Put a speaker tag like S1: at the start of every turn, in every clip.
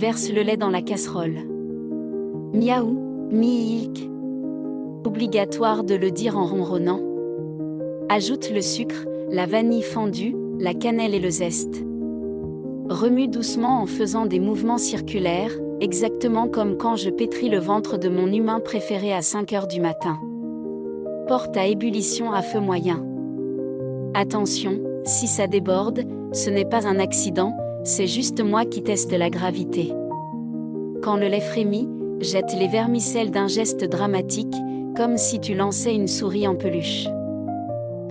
S1: Verse le lait dans la casserole. Miaou, mi-ilk. Obligatoire de le dire en ronronnant. Ajoute le sucre, la vanille fondue, la cannelle et le zeste. Remue doucement en faisant des mouvements circulaires, exactement comme quand je pétris le ventre de mon humain préféré à 5 heures du matin. Porte à ébullition à feu moyen. Attention, si ça déborde, ce n'est pas un accident, c'est juste moi qui teste la gravité. Quand le lait frémit, jette les vermicelles d'un geste dramatique, comme si tu lançais une souris en peluche.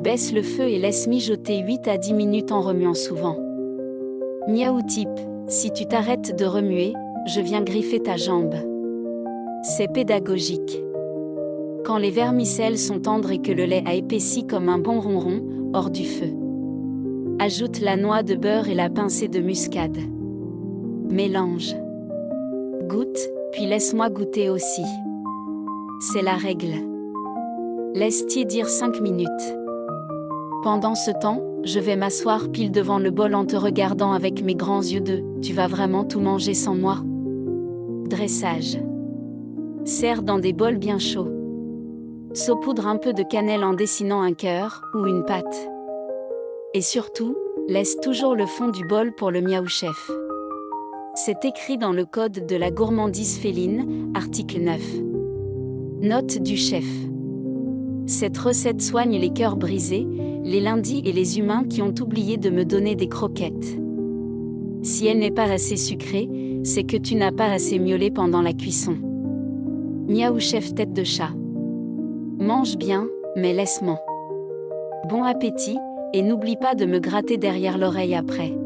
S1: Baisse le feu et laisse mijoter 8 à 10 minutes en remuant souvent. Miaou type, si tu t'arrêtes de remuer, je viens griffer ta jambe. C'est pédagogique. Quand les vermicelles sont tendres et que le lait a épaissi comme un bon ronron, hors du feu. Ajoute la noix de beurre et la pincée de muscade. Mélange. Goûte, puis laisse-moi goûter aussi. C'est la règle. Laisse tiédir 5 minutes. Pendant ce temps, je vais m'asseoir pile devant le bol en te regardant avec mes grands yeux de « Tu vas vraiment tout manger sans moi ?» Dressage. Serre dans des bols bien chauds. Saupoudre un peu de cannelle en dessinant un cœur ou une patte. Et surtout, laisse toujours le fond du bol pour le Miaou Chef. C'est écrit dans le code de la gourmandise féline, article 9. Note du chef. Cette recette soigne les cœurs brisés, les lundis et les humains qui ont oublié de me donner des croquettes. Si elle n'est pas assez sucrée, c'est que tu n'as pas assez miaulé pendant la cuisson. Miaou Chef tête de chat. Mange bien, mais laisse-moi. Bon appétit, et n'oublie pas de me gratter derrière l'oreille après.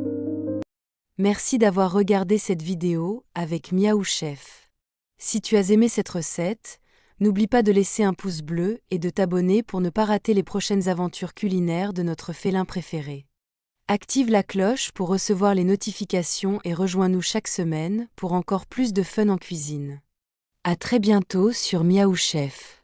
S2: Merci d'avoir regardé cette vidéo avec Miaou Chef. Si tu as aimé cette recette, n'oublie pas de laisser un pouce bleu et de t'abonner pour ne pas rater les prochaines aventures culinaires de notre félin préféré. Active la cloche pour recevoir les notifications et rejoins-nous chaque semaine pour encore plus de fun en cuisine. À très bientôt sur Miaou Chef.